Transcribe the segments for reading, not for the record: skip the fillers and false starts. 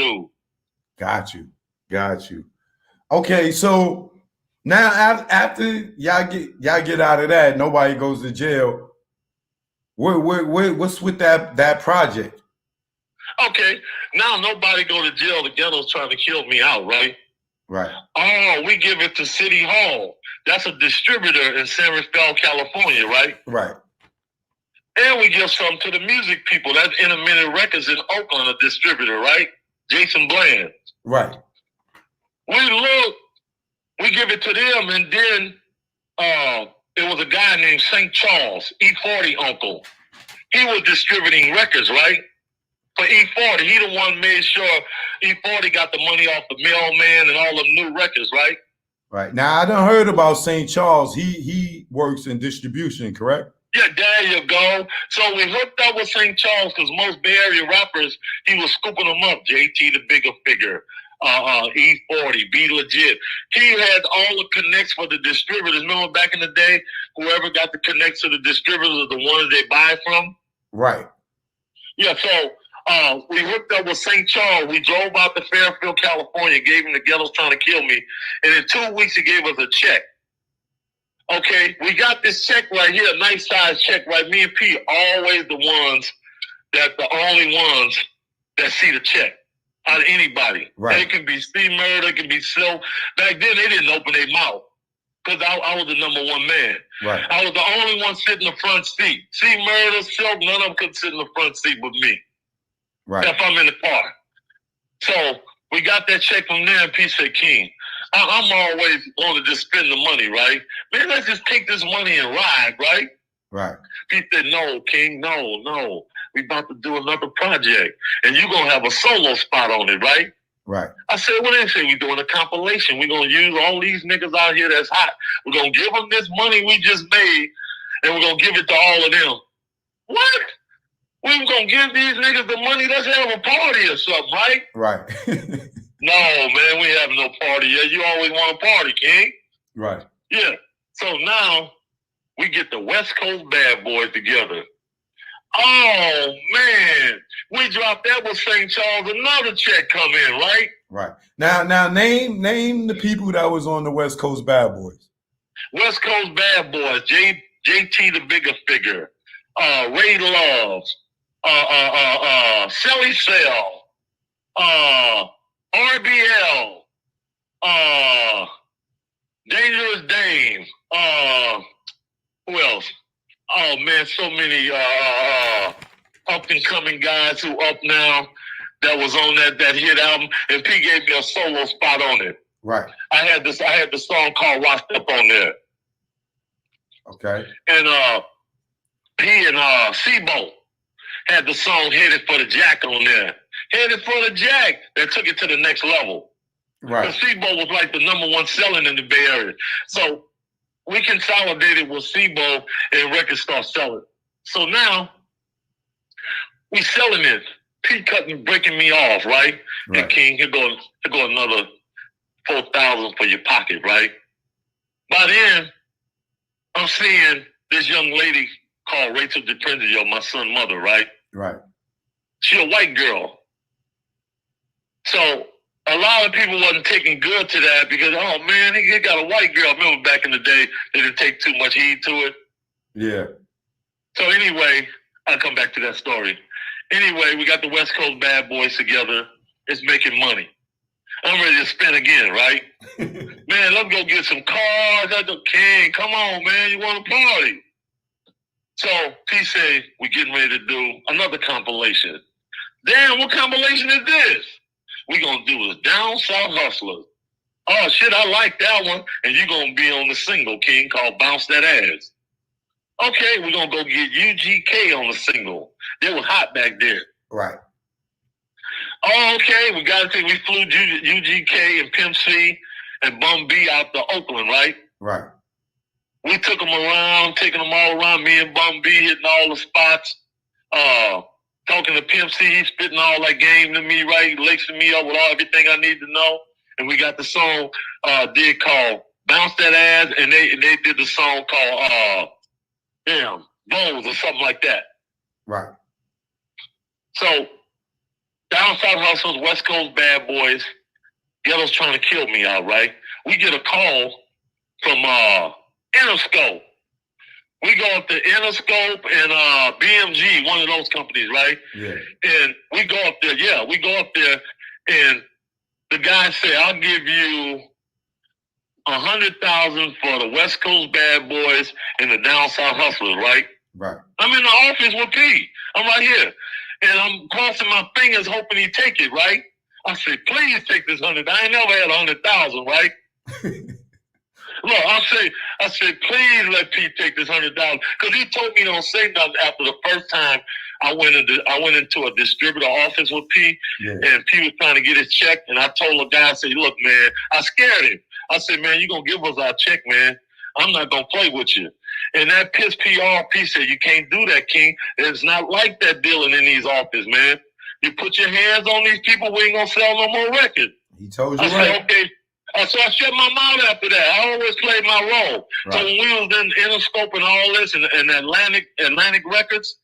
do. Got you. Okay, so now after y'all get out of that, nobody goes to jail. What's with that project? Okay, now nobody go to jail. The ghetto's trying to kill me out, right? Right. Oh, we give it to City Hall. That's a distributor in San Rafael, California, right? Right. And we give some to the music people. That's Intermittent Records in Oakland, a distributor, right? Jason Bland. Right. We give it to them, and then it was a guy named St. Charles, E40 uncle. He was distributing records, right? For E40, he the one made sure E40 got the money off the mailman and all the new records, right? Right. Now I done heard about St. Charles. He works in distribution, correct? Yeah, there you go. So we hooked up with St. Charles because most Bay Area rappers, he was scooping them up. JT the Bigger Figure, E40, Be Legit. He had all the connects for the distributors. Remember back in the day, whoever got the connects to the distributors are the ones they buy from? Right. Yeah, so we hooked up with St. Charles. We drove out to Fairfield, California, gave him the ghetto's trying to kill me. And in 2 weeks, he gave us a check. Okay, we got this check right here, a nice size check, right? Me and P always the only ones that see the check out of anybody. Right. It can be C Murder, it can be Silk. Back then, they didn't open their mouth because I was the number one man. Right. I was the only one sitting in the front seat. C Murder, Silk, none of them could sit in the front seat with me. Right. If I'm in the car. So we got that check from there, and P said, King, I'm always going to just spend the money, right? Man, let's just take this money and ride, right? Right. He said, no, King, no. We about to do another project, and you're going to have a solo spot on it, right? Right. I said, what they say? We're doing a compilation. We're going to use all these niggas out here that's hot. We're going to give them this money we just made, and we're going to give it to all of them. What? We were going to give these niggas the money? Let's have a party or something, right? Right. No, man, we have no party yet. You always want a party, King. Right. Yeah. So now we get the West Coast Bad Boys together. Oh, man. We dropped that with St. Charles. Another check come in, right? Right. Now name the people that was on the West Coast Bad Boys. West Coast Bad Boys. JT the Bigger Figure. Ray Love. Shelly Cell. RBL. Dangerous Dame. Who else? Oh man, so many up and coming guys who up now that was on that hit album, and P gave me a solo spot on it. Right. I had the song called Washed Up on there. Okay. And P and Seabo had the song Headed for the Jack on there. Headed for the Jack. That took it to the next level. Right. Because Seabo was like the number one selling in the Bay Area. So we consolidated with Seabo and records start selling. So now we selling it. P cutting breaking me off, right? And King, here go another 4,000 for your pocket, right? By then, I'm seeing this young lady called Rachel DiPrenzio, my son's mother, right? Right. She a white girl. So a lot of people wasn't taking good to that because, oh man, he got a white girl. Remember back in the day, they didn't take too much heed to it. Yeah. So anyway, I'll come back to that story. Anyway, we got the West Coast Bad Boys together. It's making money. I'm ready to spin again, right? Man, let's go get some cars at the King. Come on, man. You want to party? So P said, we're getting ready to do another compilation. Damn, what compilation is this? We're going to do is Down South Hustlers. Oh, shit, I like that one. And you're going to be on the single, King, called Bounce That Ass. Okay, we're going to go get UGK on the single. They was hot back there. Right. Oh, okay, we flew UGK and Pimp C and Bum B out to Oakland, right? Right. We took them around, taking them all around, me and Bum B hitting all the spots. Talking to Pimp C, he spitting all that game to me, right? Lacing me up with everything I need to know. And we got the song called Bounce That Ass, and they did the song called Bones or something like that. Right. So Down South Hustles, West Coast Bad Boys, Ghetto's trying to kill me, all right? We get a call from Interscope. We go up to Interscope and BMG, one of those companies, right? Yeah. And we go up there, and the guy said, I'll give you $100,000 for the West Coast Bad Boys and the Down South Hustlers, right? Right. I'm in the office with P. I'm right here. And I'm crossing my fingers hoping he take it, right? I said, please take this 100. I ain't never had 100,000, right? Look, I said, please let P take this 100,000. Because he told me don't say nothing after the first time I went into a distributor office with P, and P was trying to get his check, and I told the guy, I said, look, man, I scared him. I said, man, you're going to give us our check, man. I'm not going to play with you. And that pissed P off. P said, you can't do that, King. It's not like that dealing in these offices, man. You put your hands on these people, we ain't going to sell no more records. He told you I said, okay. So I shut my mouth after that. I always played my role. Right. So when we was in Interscope and all this and Atlantic Records,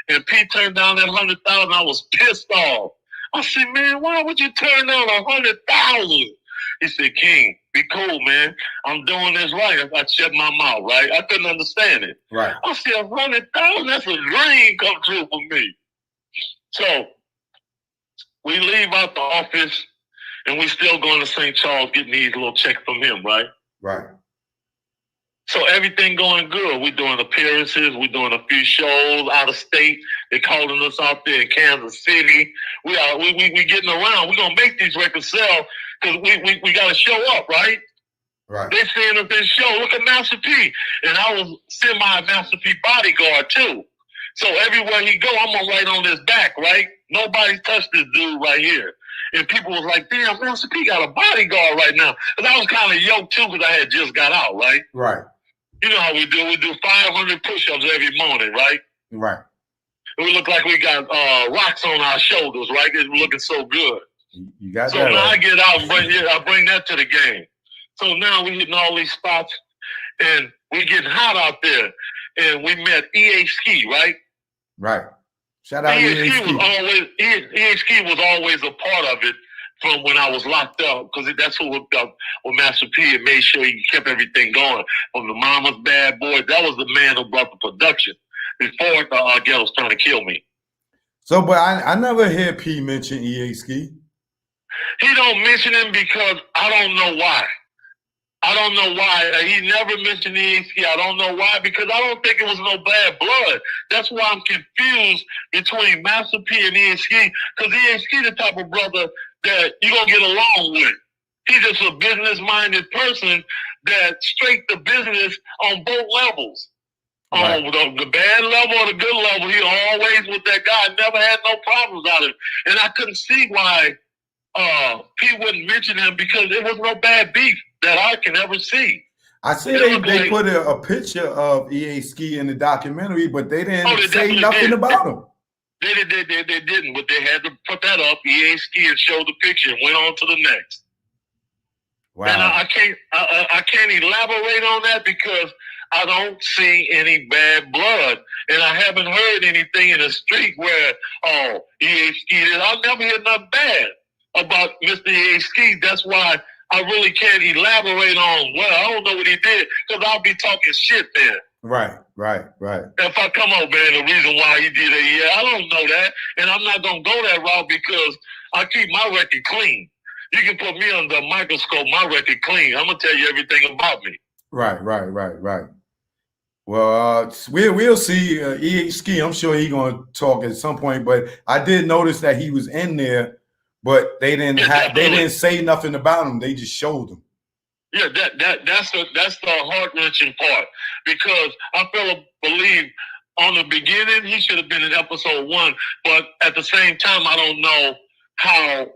and P turned down that 100,000, I was pissed off. I said, man, why would you turn down 100,000? He said, King, be cool, man. I'm doing this right. I shut my mouth, right? I couldn't understand it. Right. I said, 100,000, that's a dream come true for me. So we leave out the office, and we still going to St. Charles getting these little checks from him, right? Right. So everything going good. We're doing appearances. We're doing a few shows out of state. They're calling us out there in Kansas City. We getting around. We're going to make these records sell because we got to show up, right? Right. They seeing us this show. Look at Master P. And I was semi-Master P bodyguard, too. So everywhere he go, I'm going to write on his back, right? Nobody touched this dude right here. And people was like, damn, Master P got a bodyguard right now. Because I was kind of yoked, too, because I had just got out, right? Right. You know how we do. We do 500 push-ups every morning, right? Right. And we look like we got rocks on our shoulders, right? It's looking so good. You got so that. So now right. I get out and I bring that to the game. So now we hitting all these spots, and we getting hot out there. And we met EA Ski, right? Right. Shout out EA Ski. EA Ski was always a part of it from when I was locked up, because that's who hooked up with Master P and made sure he kept everything going. From the Mama's Bad Boys, that was the man who brought the production before Ghetto was trying to kill me. So, but I never hear P mention EA Ski. He don't mention him because I don't know why. I don't know why. He never mentioned EA Ski. I don't know why, because I don't think it was no bad blood. That's why I'm confused between Master P and EA Ski, because EA Ski the type of brother that you're going to get along with. He's just a business-minded person that straight the business on both levels. Right. On the bad level or the good level, he always with that guy. Never had no problems out of it. And I couldn't see why P wouldn't mention him, because there was no bad beef that I can ever see. I see they put a picture of EA Ski in the documentary, but they didn't say nothing about him. They didn't, but they had to put that up. EA Ski and showed the picture and went on to the next. Wow. And I can't elaborate on that because I don't see any bad blood, and I haven't heard anything in the street where EA Ski did. I'll never hear nothing bad about Mr. EA Ski. That's why I really can't elaborate on. Well, I don't know what he did, because I'll be talking shit then. Right. If I come on, man, the reason why he did it, yeah, I don't know that. And I'm not going to go that route because I keep my record clean. You can put me under a microscope, my record clean. I'm going to tell you everything about me. Right. Well, we'll see. EA Ski, I'm sure he's going to talk at some point, but I did notice that he was in there, but they didn't say nothing about him. They just showed him. Yeah, that's the heart-wrenching part, because I believe on the beginning he should have been in episode 1, but at the same time I don't know how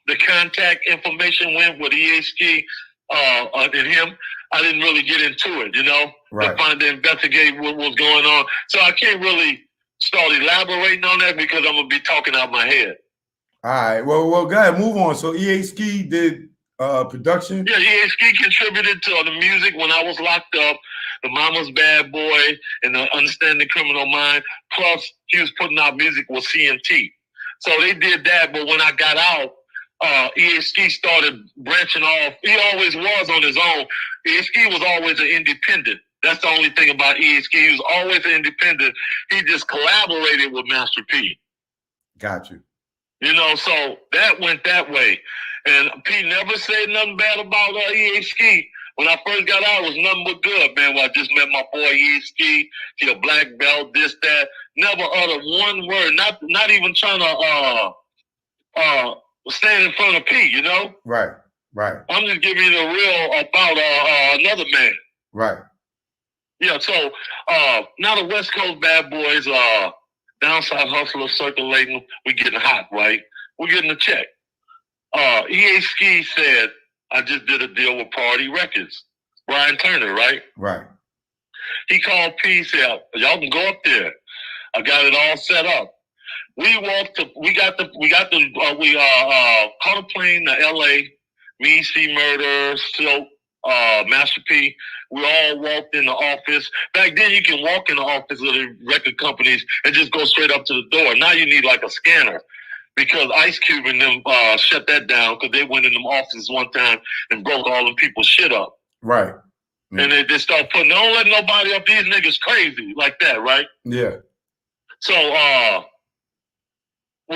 the contact information went with EA Ski and him. I didn't really get into it, to investigate what was going on. So I can't really start elaborating on that because I'm gonna be talking out my head. All right, well, go ahead, move on. So EA Ski did production? Yeah, EA Ski contributed to the music when I was locked up, the Mama's Bad Boy, and the Understanding Criminal Mind. Plus, he was putting out music with CMT. So they did that, but when I got out, EHK started branching off. He always was on his own. EHK was always an independent. That's the only thing about EHK. He was always an independent. He just collaborated with Master P. Got you. You know, so that went that way. And P never said nothing bad about EHK. When I first got out, it was nothing but good, man. When I just met my boy EHK, he a black belt, this, that. Never uttered one word. Not even trying to stand in front of P, you know? Right, right. I'm just giving you the real about another man. Right. Yeah, so now the West Coast bad boys, downside hustlers circulating, we getting hot, right? We're getting a check. EHK said, I just did a deal with Party Records. Brian Turner, right? Right. He called P, said, y'all can go up there. I got it all set up. We caught a plane to LA, me, C Murder, Silk, Master P. We all walked in the office. Back then you can walk in the office of the record companies and just go straight up to the door. Now you need like a scanner. Because Ice Cube and them shut that down because they went in them offices one time and broke all them people's shit up. Right. And they start putting, don't let nobody up, these niggas crazy like that, right? Yeah. So